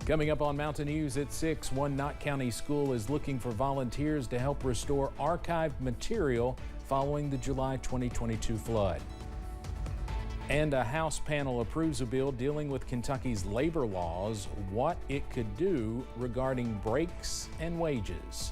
Coming up on Mountain News at 6, one Knott County school is looking for volunteers to help restore archived material following the July 2022 flood. And a House panel approves a bill dealing with Kentucky's labor laws, what it could do regarding breaks and wages.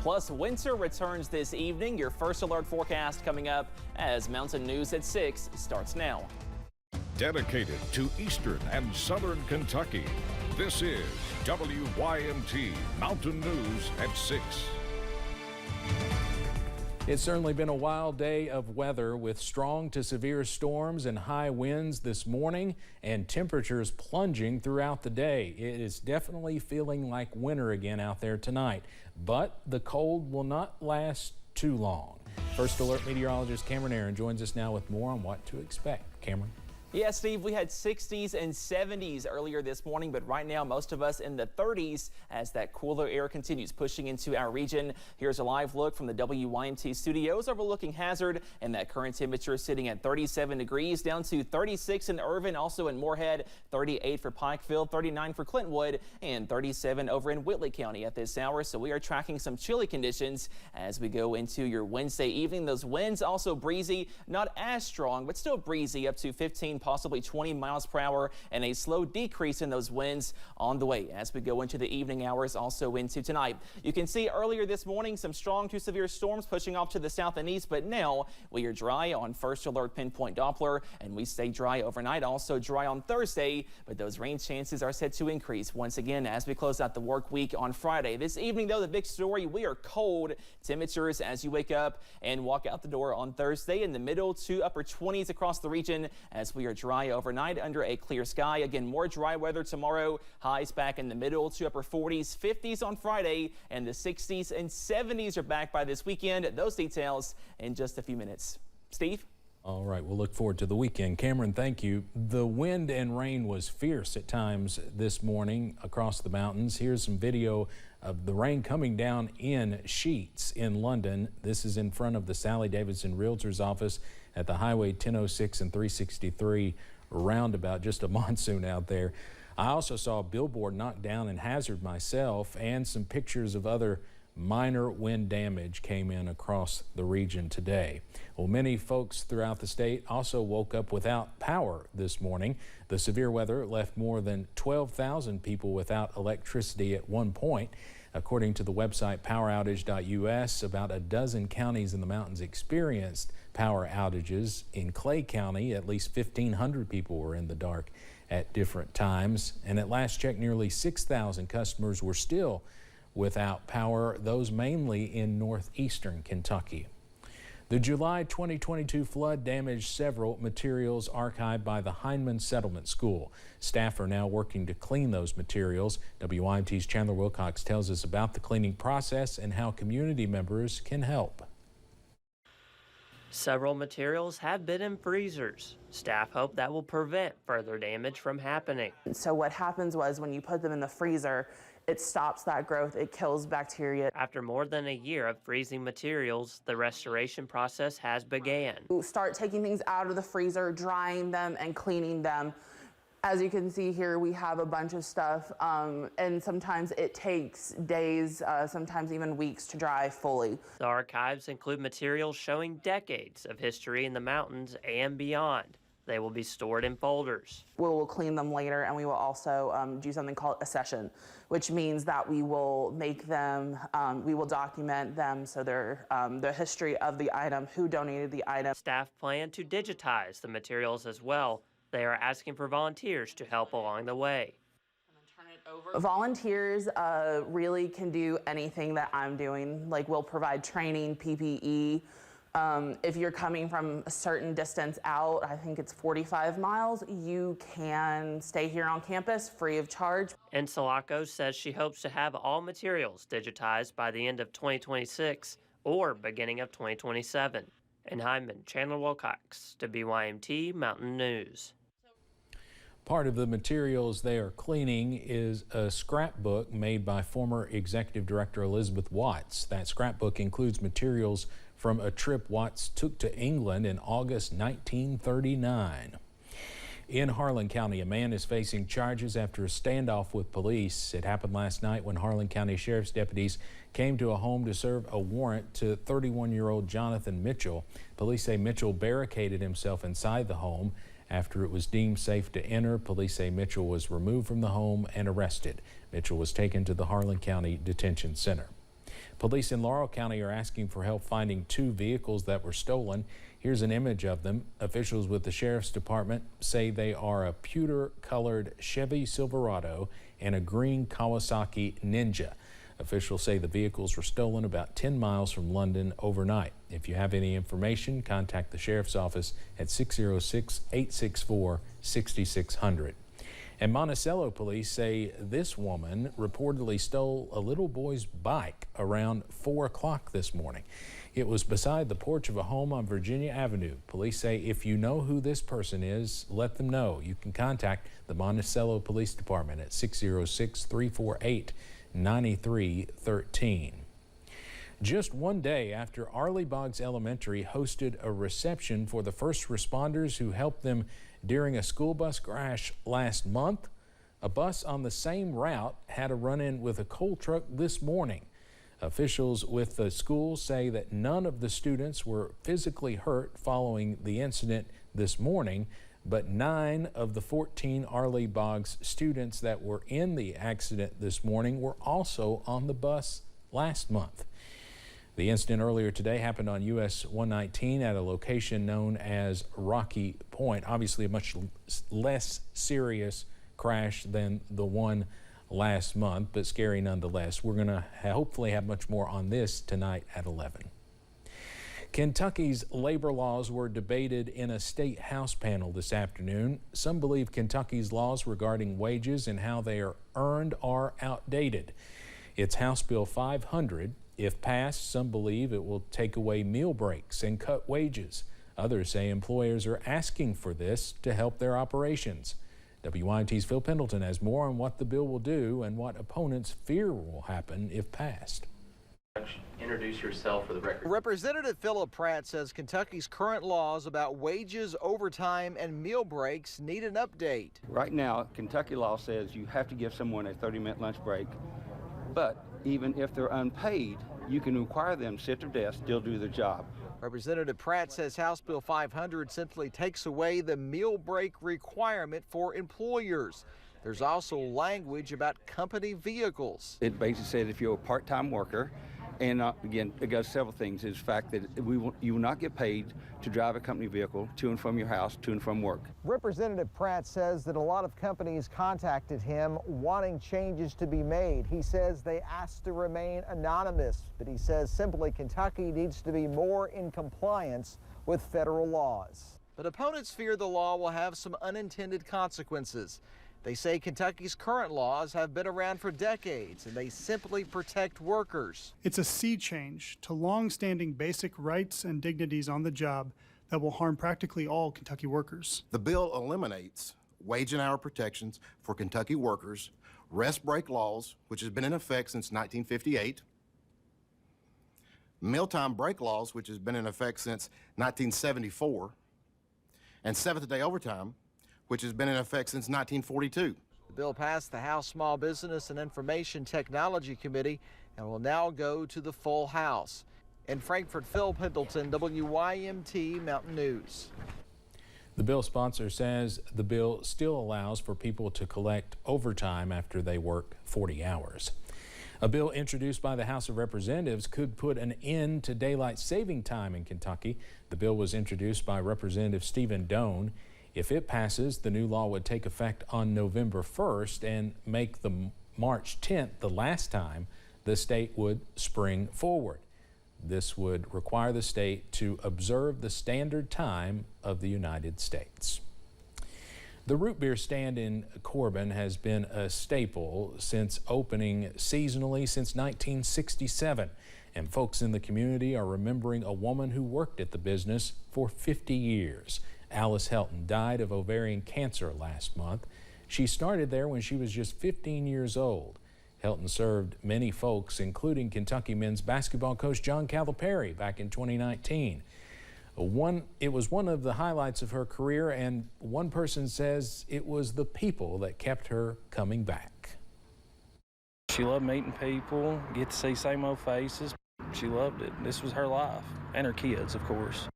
Plus, winter returns this evening. Your first alert forecast coming up as Mountain News at 6 starts now. Dedicated to Eastern and Southern Kentucky, this is WYMT Mountain News at 6. It's certainly been a wild day of weather with strong to severe storms and high winds this morning and temperatures plunging throughout the day. It is definitely feeling like winter again out there tonight, but the cold will not last too long. First Alert meteorologist Cameron Aaron joins us now with more on what to expect. Cameron. Yeah, Steve, we had 60s and 70s earlier this morning, but right now most of us in the 30s as that cooler air continues pushing into our region. Here's a live look from the WYMT studios overlooking Hazard, and that current temperature is sitting at 37 degrees down to 36 in Irvin, also in Moorhead, 38 for Pikeville, 39 for Clintwood, and 37 over in Whitley County at this hour. So we are tracking some chilly conditions as we go into your Wednesday evening. Those winds also breezy, not as strong, but still breezy, up to 15, possibly 20 miles per hour, and a slow decrease in those winds on the way as we go into the evening hours, also into tonight. You can see earlier this morning some strong to severe storms pushing off to the south and east, but now we are dry on First Alert Pinpoint Doppler, and we stay dry overnight, also dry on Thursday, but those rain chances are set to increase once again as we close out the work week on Friday. This evening, though, the big story, we are cold temperatures as you wake up and walk out the door on Thursday in the middle to upper 20s across the region as we are dry overnight under a clear sky. Again, more dry weather tomorrow. Highs back in the middle to upper 40s, 50s on Friday, and the 60s and 70s are back by this weekend. Those details in just a few minutes. Steve? All right, we'll look forward to the weekend. Cameron, thank you. The wind and rain was fierce at times this morning across the mountains. Here's some video of the rain coming down in sheets in London. This is in front of the Sally Davidson Realtor's office at the Highway 1006 and 363 roundabout. Just a monsoon out there. I also saw a billboard knocked down in Hazard myself, and some pictures of other minor wind damage came in across the region today. Well, many folks throughout the state also woke up without power this morning. The severe weather left more than 12,000 people without electricity at one point. According to the website poweroutage.us, about a dozen counties in the mountains experienced power outages. In Clay County, at least 1,500 people were in the dark at different times. And at last check, nearly 6,000 customers were still without power, those mainly in northeastern Kentucky. The July 2022 flood damaged several materials archived by the Hindman Settlement School. Staff are now working to clean those materials. WYMT's Chandler Wilcox tells us about the cleaning process and how community members can help. Several materials have been in freezers. Staff hope that will prevent further damage from happening. So what happens was when you put them in the freezer, it stops that growth, it kills bacteria. After more than a year of freezing materials, the restoration process has begun. Start taking things out of the freezer, drying them and cleaning them. As you can see here, we have a bunch of stuff, and sometimes it takes days, sometimes even weeks to dry fully. The archives include materials showing decades of history in the mountains and beyond. They will be stored in folders. We will clean them later, and we will also do something called a session, which means that we will make them, we will document them, so they're the history of the item, who donated the item. Staff plan to digitize the materials as well. They are asking for volunteers to help along the way. Volunteers really can do anything that I'm doing. Like, we'll provide training, PPE. If you're coming from a certain distance out, I think it's 45 miles, you can stay here on campus free of charge. And Sulaco says she hopes to have all materials digitized by the end of 2026 or beginning of 2027. In Hyman, Chandler Wilcox, WYMT Mountain News. Part of the materials they are cleaning is a scrapbook made by former Executive Director Elizabeth Watts. That scrapbook includes materials from a trip Watts took to England in August 1939. In Harlan County, a man is facing charges after a standoff with police. It happened last night when Harlan County Sheriff's deputies came to a home to serve a warrant to 31-year-old Jonathan Mitchell. Police say Mitchell barricaded himself inside the home. After it was deemed safe to enter, police say Mitchell was removed from the home and arrested. Mitchell was taken to the Harlan County Detention Center. Police in Laurel County are asking for help finding 2 vehicles that were stolen. Here's an image of them. Officials with the Sheriff's Department say they are a pewter-colored Chevy Silverado and a green Kawasaki Ninja. Officials say the vehicles were stolen about 10 miles from London overnight. If you have any information, contact the Sheriff's Office at 606-864-6600. And Monticello police say this woman reportedly stole a little boy's bike around 4 o'clock this morning. It was beside the porch of a home on Virginia Avenue. Police say if you know who this person is, let them know. You can contact the Monticello Police Department at 606-348-9313. Just one day after Arleigh Boggs Elementary hosted a reception for the first responders who helped them during a school bus crash last month, a bus on the same route had a run-in with a coal truck this morning. Officials with the school say that none of the students were physically hurt following the incident this morning, but 9 of the 14 Arleigh Boggs students that were in the accident this morning were also on the bus last month. The incident earlier today happened on US 119 at a location known as Rocky Point. Obviously a much less serious crash than the one last month, but scary nonetheless. We're going to hopefully have much more on this tonight at 11. Kentucky's labor laws were debated in a state House panel this afternoon. Some believe Kentucky's laws regarding wages and how they are earned are outdated. It's House Bill 500. If passed, some believe it will take away meal breaks and cut wages. Others say employers are asking for this to help their operations. WYMT's Phil Pendleton has more on what the bill will do and what opponents fear will happen if passed. Introduce yourself for the record. Representative Philip Pratt says Kentucky's current laws about wages, overtime, and meal breaks need an update. Right now, Kentucky law says you have to give someone a 30-minute lunch break, but even if they're unpaid, you can require them to sit at their desk, still do their job. Representative Pratt says House Bill 500 simply takes away the meal break requirement for employers. There's also language about company vehicles. It basically said if you're a part-time worker, and again, it goes several things, is the fact that you will not get paid to drive a company vehicle to and from your house, to and from work. Representative Pratt says that a lot of companies contacted him wanting changes to be made. He says they asked to remain anonymous, but he says simply Kentucky needs to be more in compliance with federal laws. But opponents fear the law will have some unintended consequences. They say Kentucky's current laws have been around for decades and they simply protect workers. It's a sea change to long-standing basic rights and dignities on the job that will harm practically all Kentucky workers. The bill eliminates wage and hour protections for Kentucky workers, rest break laws, which has been in effect since 1958, mealtime break laws, which has been in effect since 1974, and seventh-day overtime, which has been in effect since 1942. The bill passed the House Small Business and Information Technology Committee and will now go to the full House. In Frankfort, Phil Pendleton, WYMT Mountain News. The bill sponsor says the bill still allows for people to collect overtime after they work 40 hours. A bill introduced by the House of Representatives could put an end to daylight saving time in Kentucky. The bill was introduced by Representative Stephen Doan. If it passes, the new law would take effect on November 1st and make the March 10th the last time the state would spring forward. This would require the state to observe the standard time of the United States. The root beer stand in Corbin has been a staple since opening seasonally since 1967, and folks in the community are remembering a woman who worked at the business for 50 years. Alice Helton died of ovarian cancer last month. She started there when she was just 15 years old. Helton served many folks, including Kentucky men's basketball coach John Calipari back in 2019. It was one of the highlights of her career, and one person says it was the people that kept her coming back. She loved meeting people, get to see same old faces. She loved it. This was her life, and her kids, of course.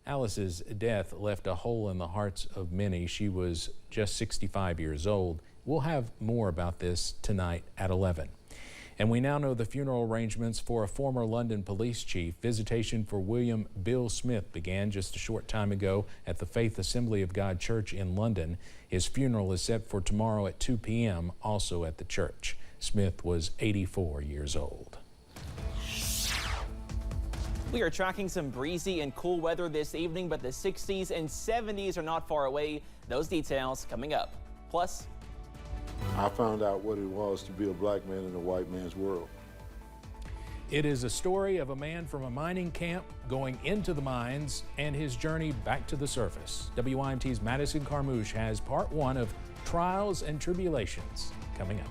Alice's death left a hole in the hearts of many. She was just 65 years old. We'll have more about this tonight at 11. And we now know the funeral arrangements for a former London police chief. Visitation for William Bill Smith began just a short time ago at the Faith Assembly of God Church in London. His funeral is set for tomorrow at 2 p.m. also at the church. Smith was 84 years old. We are tracking some breezy and cool weather this evening, but the 60s and 70s are not far away. Those details coming up. Plus, I found out what it was to be a black man in a white man's world. It is a story of a man from a mining camp going into the mines and his journey back to the surface. WYMT's Madison Carmouche has part one of Trials and Tribulations coming up.